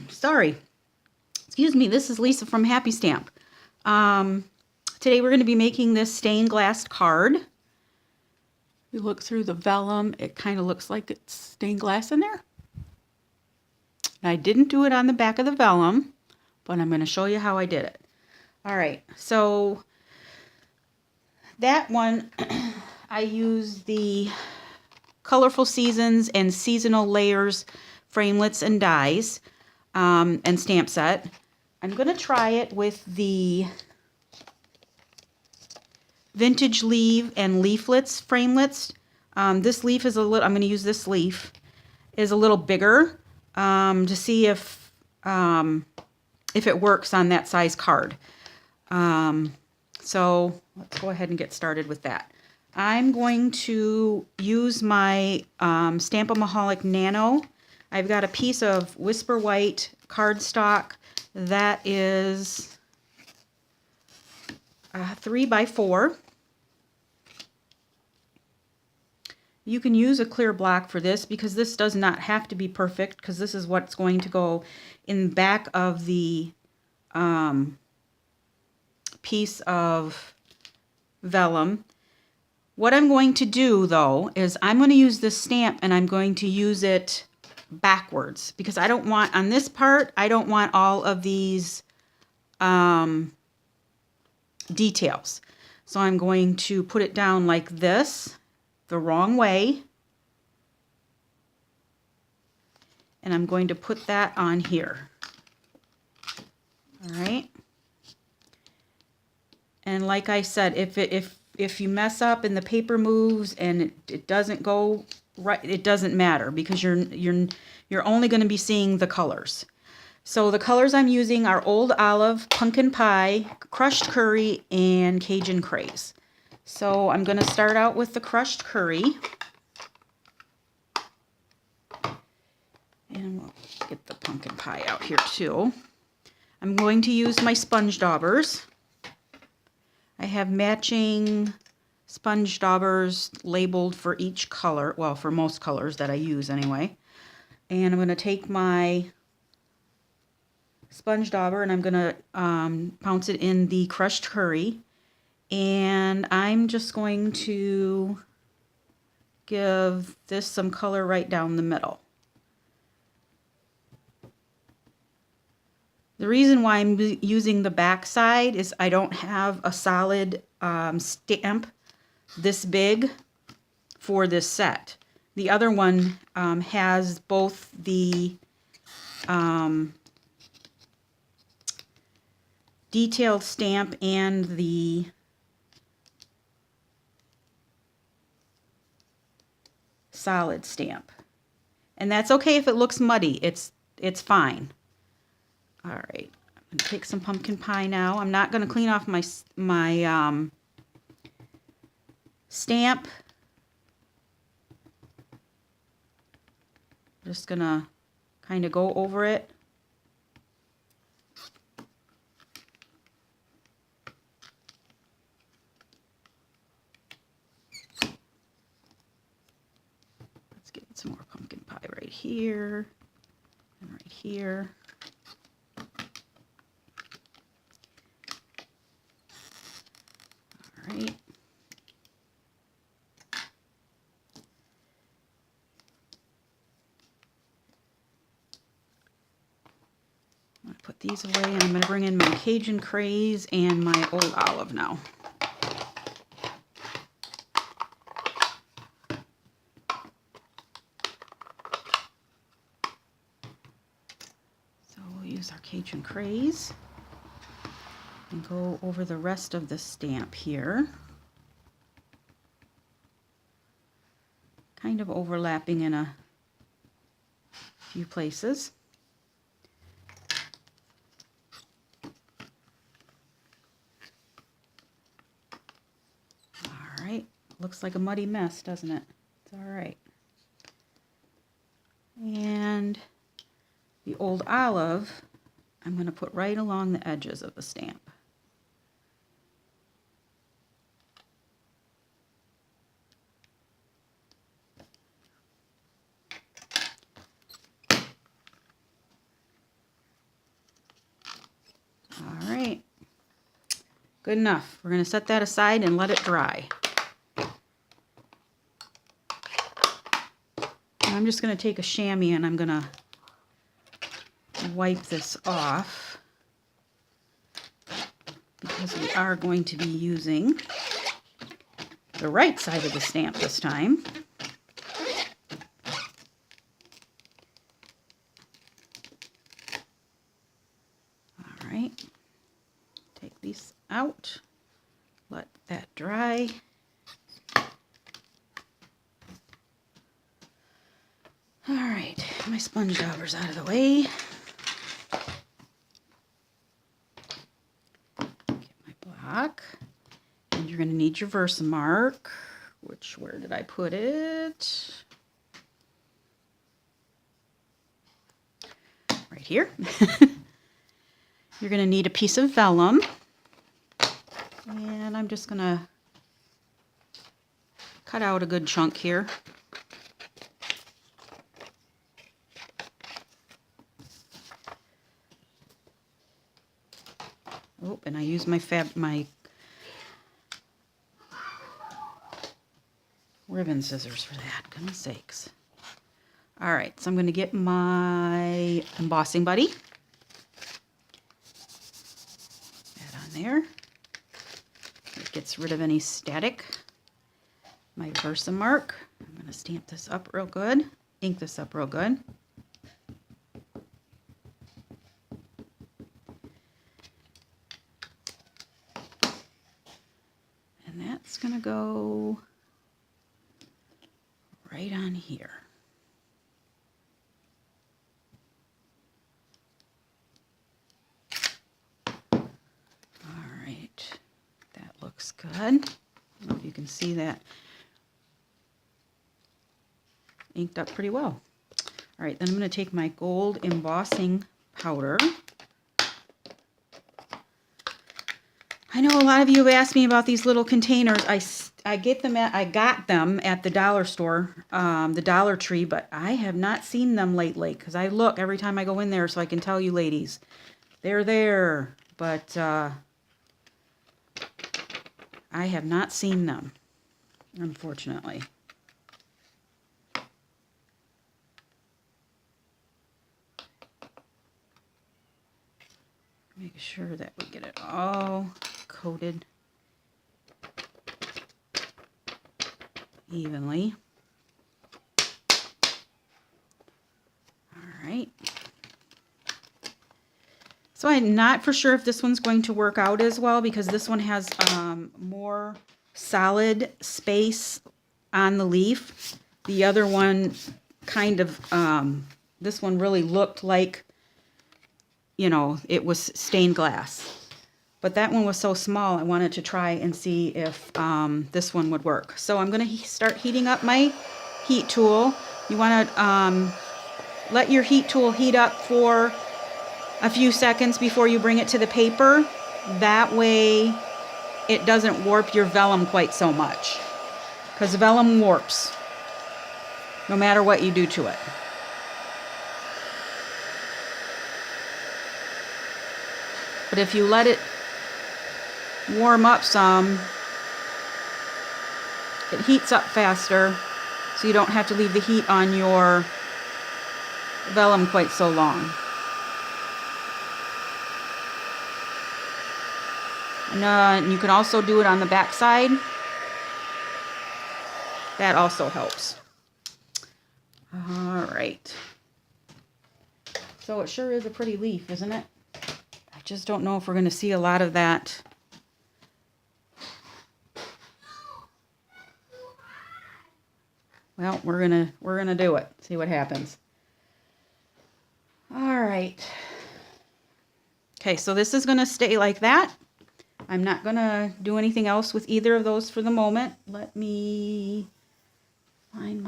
Sorry. Excuse me, this is Lisa from Happy Stamp. Today we're going to be making this stained glass card. You look through the vellum, it kind of looks like it's stained glass in there. I didn't do it on the back of the vellum, but I'm going to show you how I did it. Alright, so that one I used the Colorful Seasons and Seasonal Layers framelits and dies and stamp set. I'm going to try it with the Vintage Leaf and Leaflets framelits. This leaf is a little, I'm going to use this leaf, is a little bigger to see if it works on that size card. So let's go ahead and get started with that. I'm going to use my Stampin' Nano. I've got a piece of Whisper White cardstock that is 3 by 4. You can use a clear block for this because this does not have to be perfect, because this is what's going to go in the back of the piece of vellum. What I'm going to do though is I'm going to use this stamp and I'm going to use it backwards, because I don't want, on this part, I don't want all of these details. So I'm going to put it down like this, the wrong way, and I'm going to put that on here. All right. And like I said, if you mess up and the paper moves and it doesn't go right, it doesn't matter, because you're only going to be seeing the colors. So the colors I'm using are Old Olive, Pumpkin Pie, Crushed Curry, and Cajun Craze. So I'm going to start out with the Crushed Curry. And we'll get the Pumpkin Pie out here too. I'm going to use my sponge daubers. I have matching sponge daubers labeled for each color, well, for most colors that I use anyway. And I'm going to take my sponge dauber and I'm going to pounce it in the Crushed Curry. And I'm just going to give this some color right down the middle. The reason why I'm using the back side is I don't have a solid stamp this big for this set. The other one has both the detailed stamp and the solid stamp. And that's okay if it looks muddy. It's fine. All right, I'm going to take some pumpkin pie now. I'm not going to clean off my stamp. I'm just going to kind of go over it. Let's get some more pumpkin pie right here and right here. Right. I'm going to put these away, and I'm going to bring in my Cajun Craze and my Old Olive now. So we'll use our Cajun Craze and go over the rest of the stamp here. Kind of overlapping in a few places. All right, looks like a muddy mess, doesn't it? It's all right. And the Old Olive, I'm going to put right along the edges of the stamp. Good enough. We're going to set that aside and let it dry. I'm just going to take a chamois and I'm going to wipe this off because we are going to be using the right side of the stamp this time. All right, take these out, let that dry. All right, my sponge dauber's out of the way. Get my block. And you're going to need your Versamark, where did I put it? Right here. You're going to need a piece of vellum. And I'm just going to cut out a good chunk here. Oh, and I use my ribbon scissors for that, goodness sakes. All right, so I'm going to get my embossing buddy. That on there. It gets rid of any static. My Versamark. I'm going to stamp this up real good, ink this up real good. And that's going to go right on here. All right, that looks good. I don't know if you can see that. Inked up pretty well. All right, then I'm going to take my gold embossing powder. I know a lot of you have asked me about these little containers. I got them at the dollar store, the Dollar Tree, but I have not seen them lately because I look every time I go in there so I can tell you ladies. They're there, but I have not seen them, unfortunately. Make sure that we get it all coated evenly. All right. So I'm not for sure if this one's going to work out as well because this one has more solid space on the leaf. The other one kind of, this one really looked like, you know, it was stained glass. But that one was so small, I wanted to try and see if this one would work. So I'm going to start heating up my heat tool. You want to let your heat tool heat up for a few seconds before you bring it to the paper. That way it doesn't warp your vellum quite so much. Because vellum warps no matter what you do to it. But if you let it warm up some, it heats up faster, so you don't have to leave the heat on your vellum quite so long. And you can also do it on the back side. That also helps. All right. So it sure is a pretty leaf, isn't it? I just don't know if we're going to see a lot of that. Well, we're gonna do it. See what happens. All right. Okay, so this is gonna stay like that. I'm not gonna do anything else with either of those for the moment. Let me find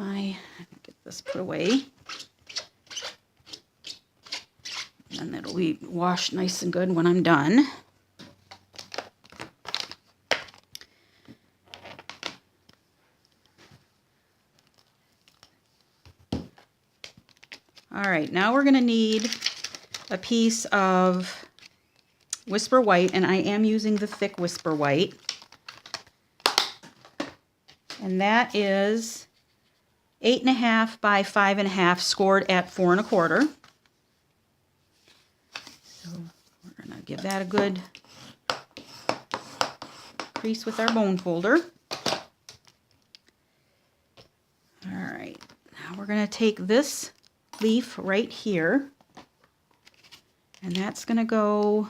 get this put away. And it'll be washed nice and good when I'm done. All right, now we're going to need a piece of Whisper White, and I am using the thick Whisper White. And that is 8.5 by 5.5, scored at 4 1/4. So we're going to give that a good crease with our bone folder. All right, now we're going to take this leaf right here, and that's going to go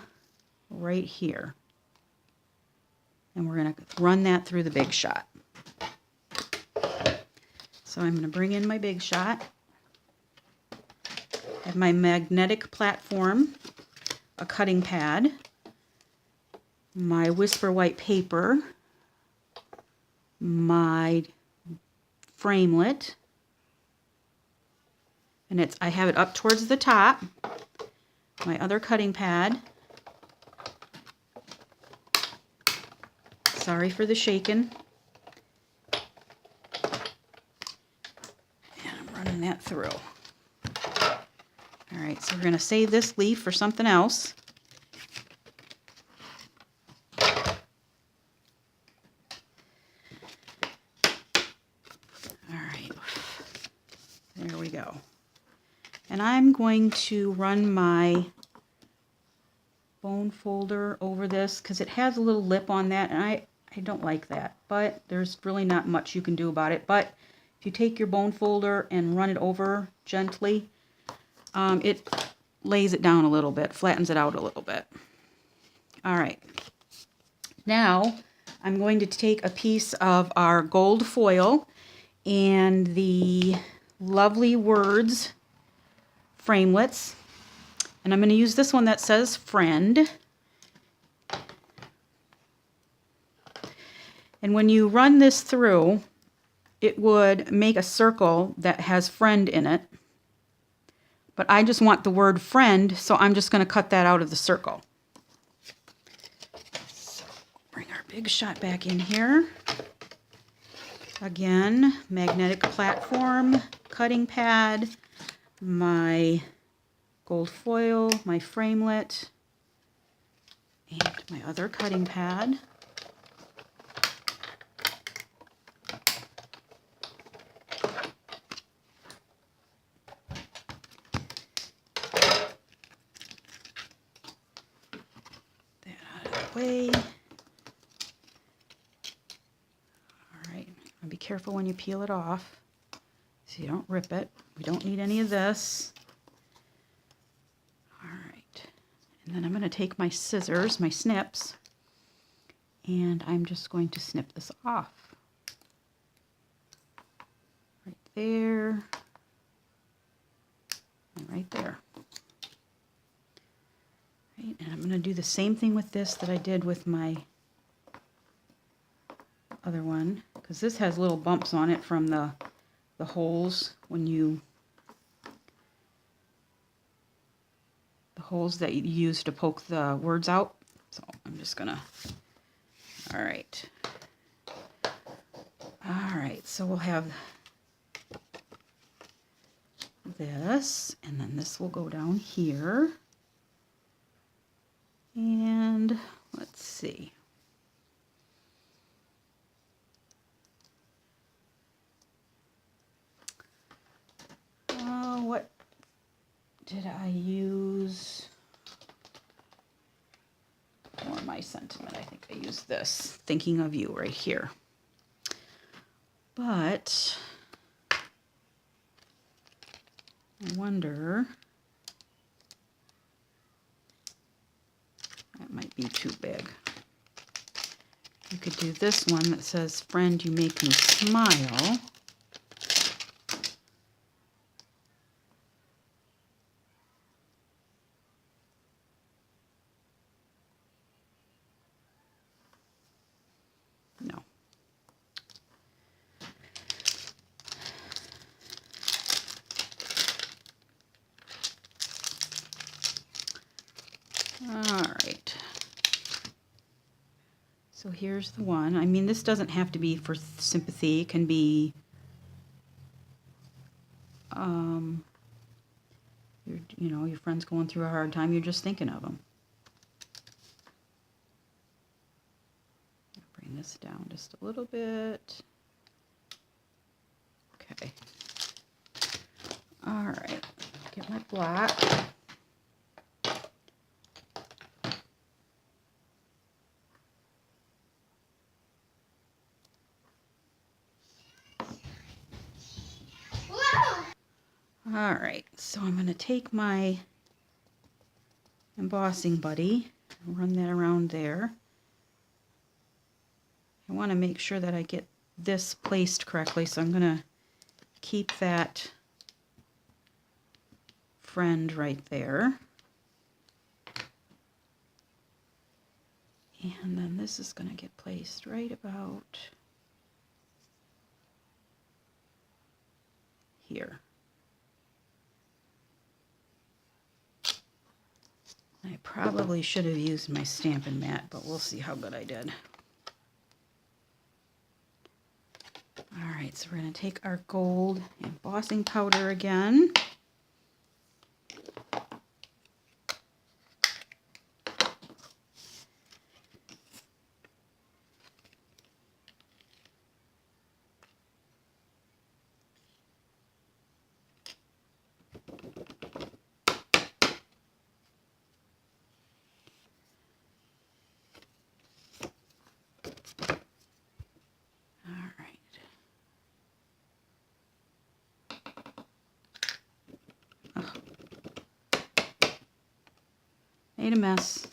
right here. And we're going to run that through the Big Shot. So I'm going to bring in my Big Shot. I have my magnetic platform, a cutting pad, my Whisper White paper, my framelit, and I have it up towards the top, my other cutting pad. Sorry for the shaking. And I'm running that through. All right, so we're going to save this leaf for something else. All right, there we go. And I'm going to run my bone folder over this because it has a little lip on that, and I don't like that, but there's really not much you can do about it. But if you take your bone folder and run it over gently, it lays it down a little bit, flattens it out a little bit. All right, now I'm going to take a piece of our gold foil and the Lovely Words framelits, and I'm going to use this one that says friend. And when you run this through, it would make a circle that has friend in it. But I just want the word friend, so I'm just going to cut that out of the circle. So bring our Big Shot back in here. Again, magnetic platform, cutting pad, my gold foil, my framelit, and my other cutting pad. That out of the way. All right, and be careful when you peel it off so you don't rip it. We don't need any of this. All right, and then I'm going to take my scissors, my snips, and I'm just going to snip this off. Right there, and right there. Right, and I'm going to do the same thing with this that I did with my other one, because this has little bumps on it from the holes when you, the holes that you use to poke the words out. So I'm just gonna, all right, so we'll have this, and then this will go down here, and let's see. What did I use for my sentiment? I think I used this, thinking of you, right here. But I wonder, that might be too big. You could do this one that says, friend, you make me smile. No. All right. So here's the one. I mean, this doesn't have to be for sympathy. It can be, your friend's going through a hard time. You're just thinking of them. this down just a little bit. Okay. All right, get my block. All right, so I'm going to take my embossing buddy and run that around there. I want to make sure that I get this placed correctly, so I'm going to keep that friend right there. And then this is going to get placed right about here. I probably should have used my Stampin' mat, but we'll see how good I did. Alright, so we're going to take our gold embossing powder again. Made a mess.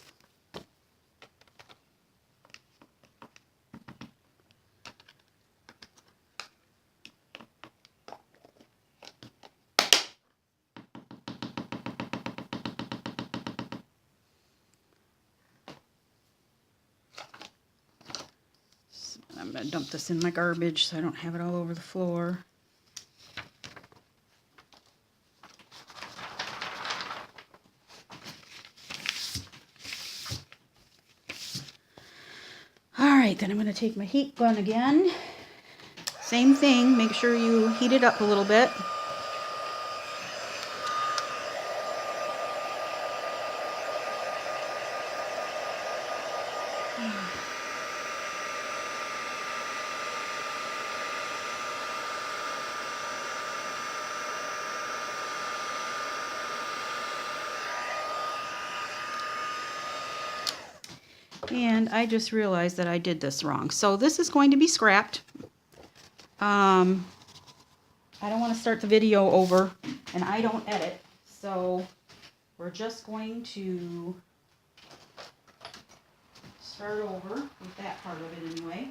So I'm going to dump this in my garbage so I don't have it all over the floor. Alright, then I'm going to take my heat gun again. Same thing, make sure you heat it up a little bit. And I just realized that I did this wrong. So this is going to be scrapped. I don't want to start the video over, and I don't edit. So we're just going to start over with that part of it anyway.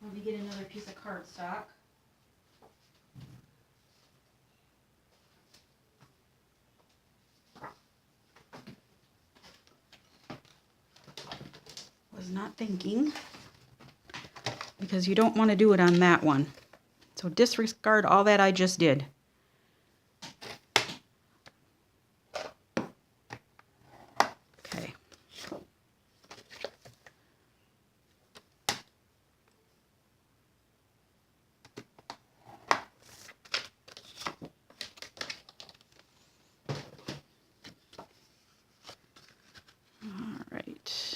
Let me get another piece of cardstock. Was not thinking, because you don't want to do it on that one. So disregard all that I just did. Okay. All right.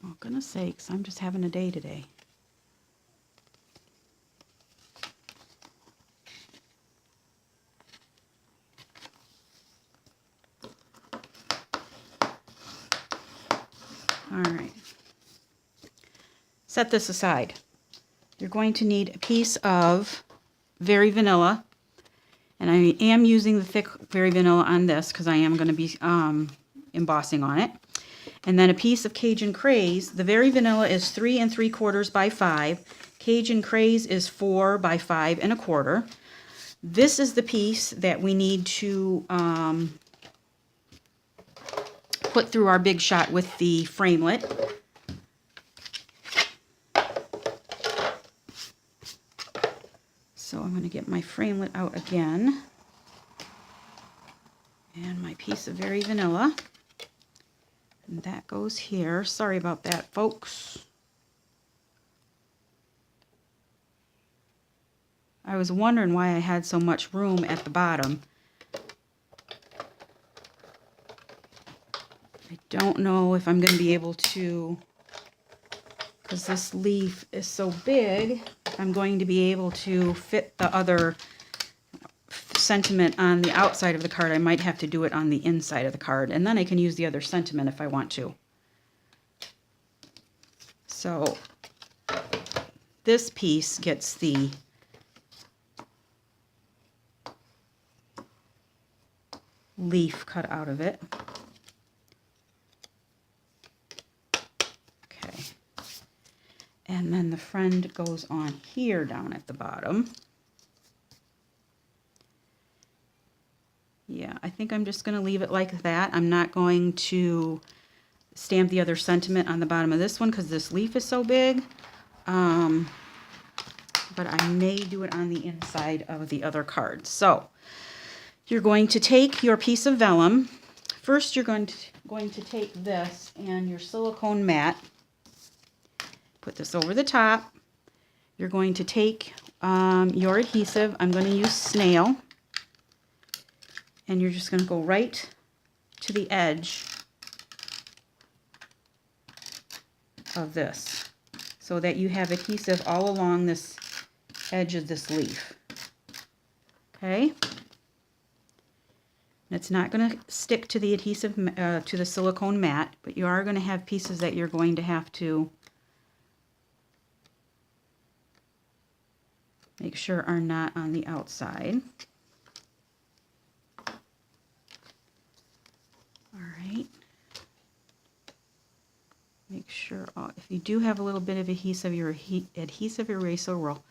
Oh, goodness sakes, I'm just having a day today. All right. Set this aside. You're going to need a piece of Very Vanilla, and I am using the thick Very Vanilla on this because I am going to be embossing on it. And then a piece of Cajun Craze. The Very Vanilla is 3 3/4 by 5. Cajun Craze is 4 by 5 1/4. This is the piece that we need to put through our big shot with the framelit. So I'm going to get my framelit out again. And my piece of Very Vanilla. And that goes here. Sorry about that, folks. I was wondering why I had so much room at the bottom. I don't know if I'm going to be able to, because this leaf is so big, I'm going to be able to fit the other sentiment on the outside of the card. I might have to do it on the inside of the card, and then I can use the other sentiment if I want to. So this piece gets the leaf cut out of it. Okay. And then the friend goes on here down at the bottom. Yeah, I think I'm just going to leave it like that. I'm not going to stamp the other sentiment on the bottom of this one because this leaf is so big. But I may do it on the inside of the other card. So you're going to take your piece of vellum. First, you're going to take this and your silicone mat. Put this over the top. You're going to take your adhesive. I'm going to use snail. And you're just going to go right to the edge of this so that you have adhesive all along this edge of this leaf. Okay? And it's not going to stick to the adhesive, to the silicone mat, but you are going to have pieces that you're going to have to make sure are not on the outside. Alright. Make sure, if you do have a little bit of adhesive, your adhesive eraser will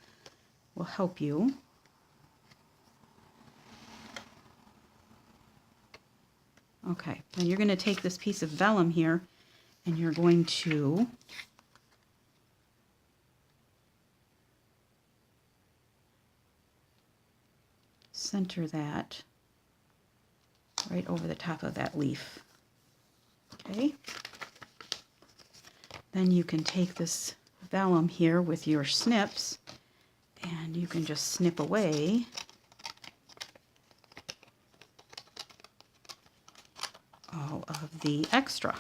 help you. Okay, then you're going to take this piece of vellum here and you're going to center that right over the top of that leaf. Okay. Then you can take this vellum here with your snips and you can just snip away all of the extra.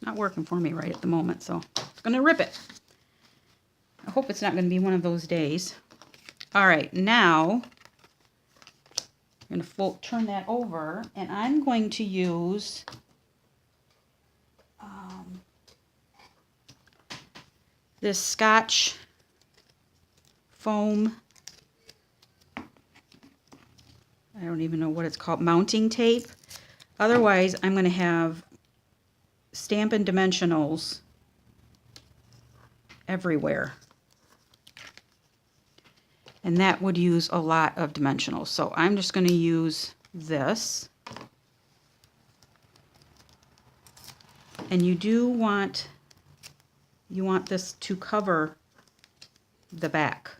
Not working for me right at the moment, so I'm going to rip it. I hope it's not going to be one of those days. All right, now I'm going to turn that over, and I'm going to use this Scotch foam, I don't even know what it's called, mounting tape. Otherwise, I'm going to have Stampin' Dimensionals everywhere. And that would use a lot of dimensionals. So I'm just going to use this. And you want this to cover the back.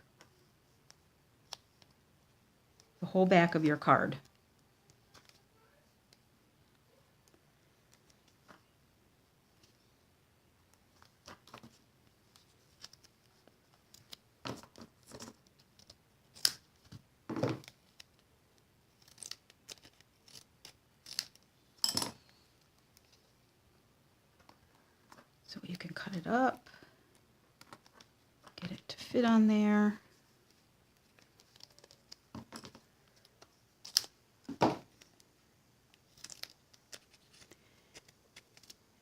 The whole back of your card. So you can cut it up, get it to fit on there.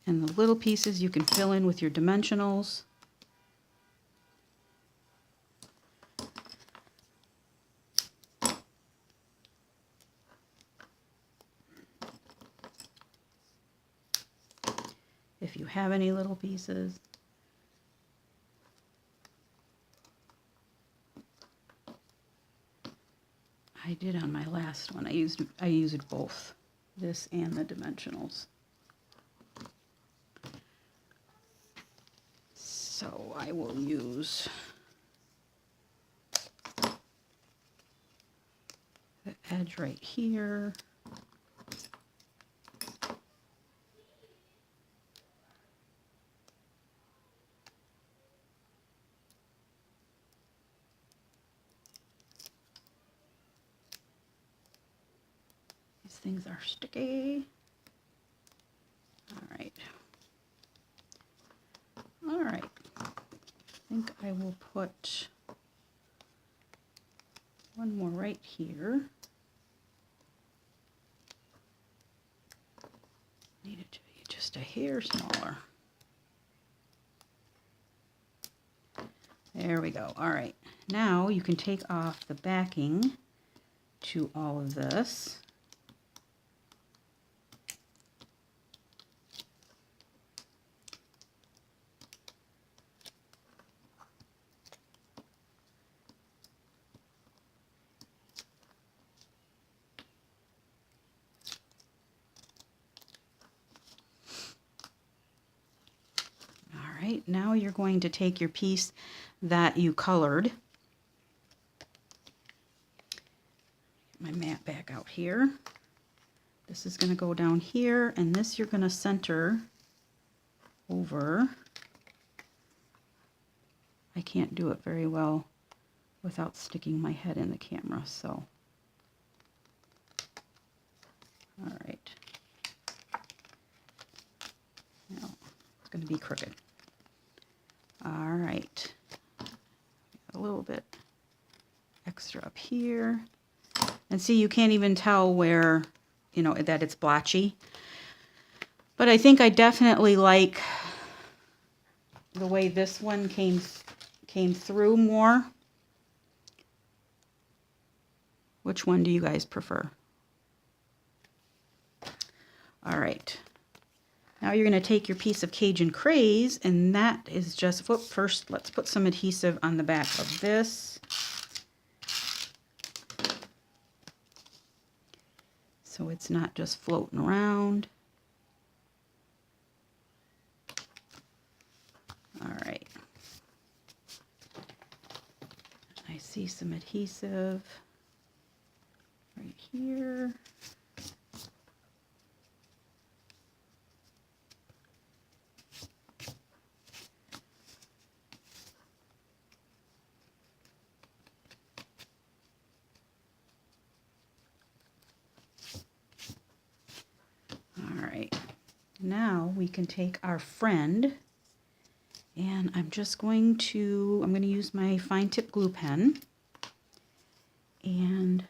And the little pieces you can fill in with your dimensionals. If you have any little pieces. I did on my last one. I used both, this and the dimensionals. So I will use the edge right here. things are sticky. All right. All right. I think I will put one more right here. Need it to be just a hair smaller. There we go. All right. Now you can take off the backing to all of this. All right. Now you're going to take your piece that you colored. My mat back out here. This is going to go down here, and this you're going to center over. I can't do it very well without sticking my head in the camera, so. All right. Now, it's going to be crooked. All right. A little bit extra up here. And see, you can't even tell where, you know, that it's blotchy. But I think I definitely like the way this one came through more. Which one do you guys prefer? All right. Now you're going to take your piece of Cajun Craze, and that is just, first let's put some adhesive on the back of this. So it's not just floating around. All right. I see some adhesive right here. Now we can take our friend, and I'm going to use my fine tip glue pen, and it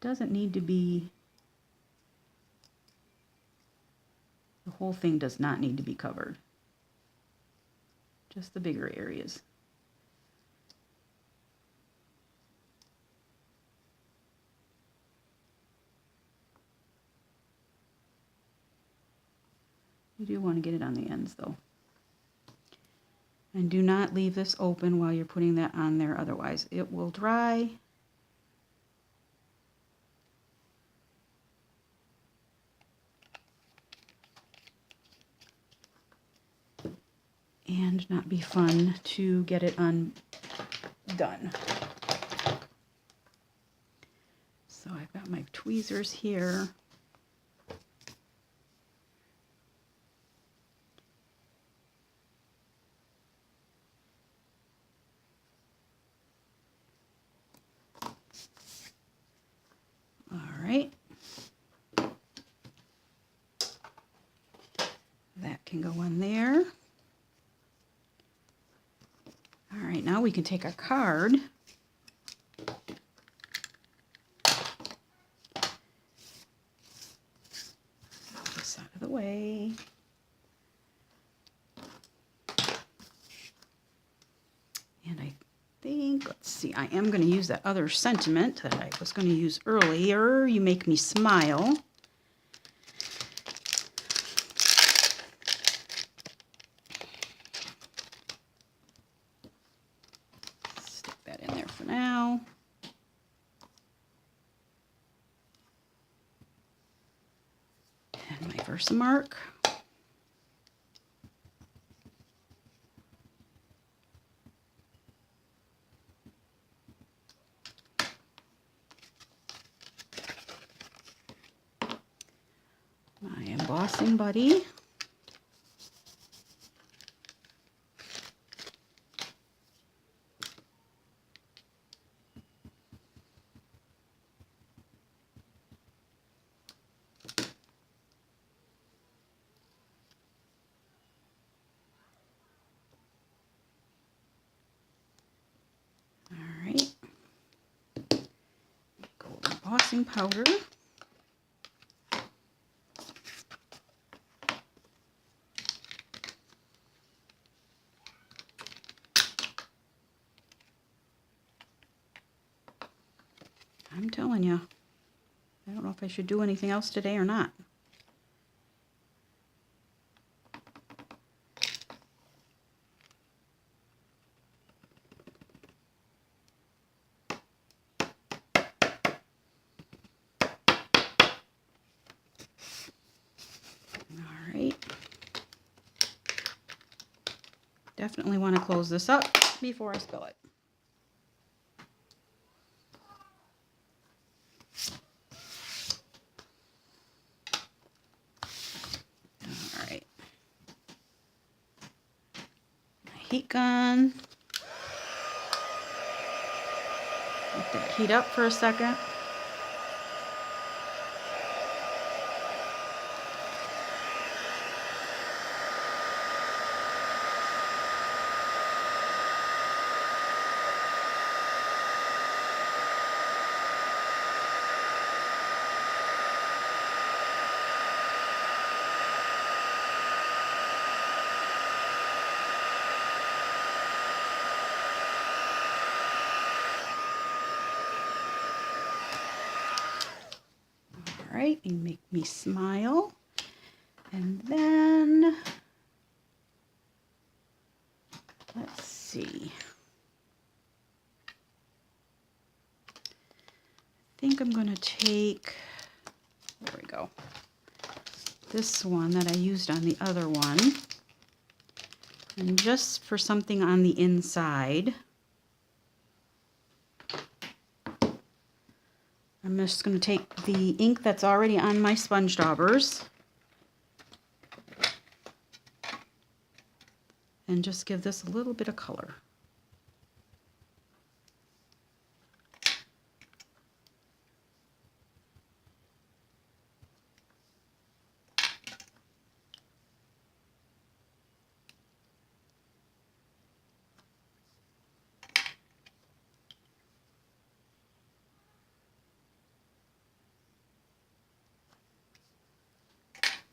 doesn't need to be, the whole thing does not need to be covered, just the bigger areas. You do want to get it on the ends though. And do not leave this open while you're putting that on there, otherwise it will dry. And not be fun to get it undone. So I've got my tweezers here. That can go on there. All right, now we can take our card. Put this out of the way. And I think, let's see, I am going to use that other sentiment that I was going to use earlier. You make me smile. Stick that in there for now. And my Versamark. My embossing buddy. embossing powder. I'm telling you, I don't know if I should do anything else today or not. All right. Definitely want to close this up before I spill it. All right. My heat gun. Let that heat up for a second. All right, you make me smile. And then, let's see. I think I'm going to take, there we go, this one that I used on the other one. And just for something on the inside, I'm just going to take the ink that's already on my sponge daubers and just give this a little bit of color.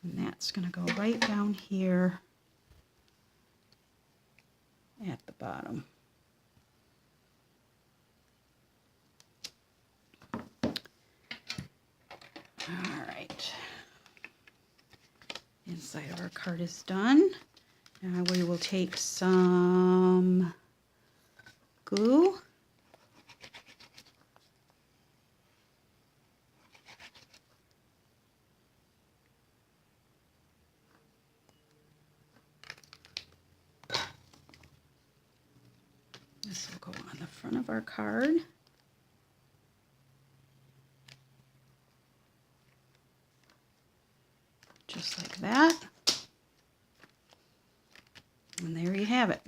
And that's going to go right down here at the bottom. All right. Inside of our card is done. Now we will take some glue. This will go on the front of our card. Just like that. And there you have it.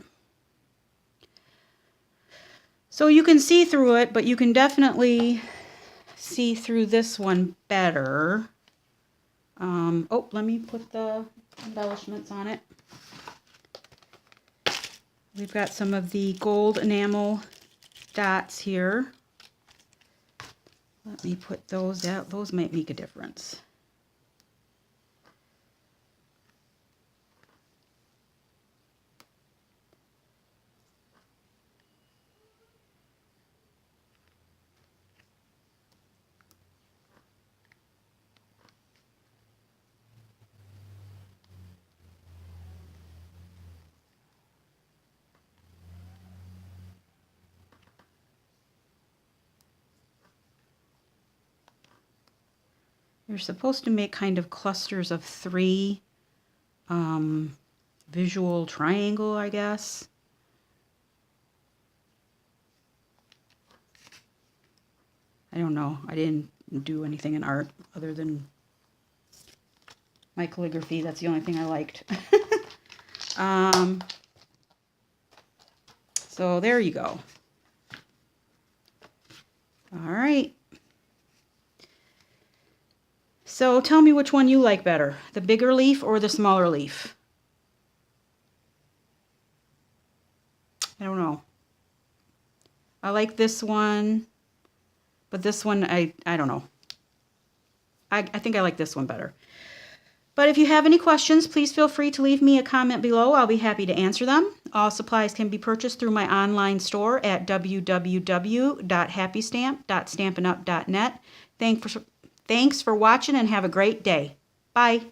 So you can see through it, but you can definitely see through this one better. Oh, let me put the embellishments on it. We've got some of the gold enamel dots here. Let me put those out. Those might make a difference. You're supposed to make kind of clusters of 3 visual triangle, I guess. I don't know. I didn't do anything in art other than my calligraphy. That's the only thing I liked. So there you go. All right. So tell me which one you like better, the bigger leaf or the smaller leaf? I don't know. I like this one But this one, I don't know. I think I like this one better. But if you have any questions, please feel free to leave me a comment below. I'll be happy to answer them. All supplies can be purchased through my online store at www.happystamp.stampinup.net. Thanks for watching and have a great day. Bye.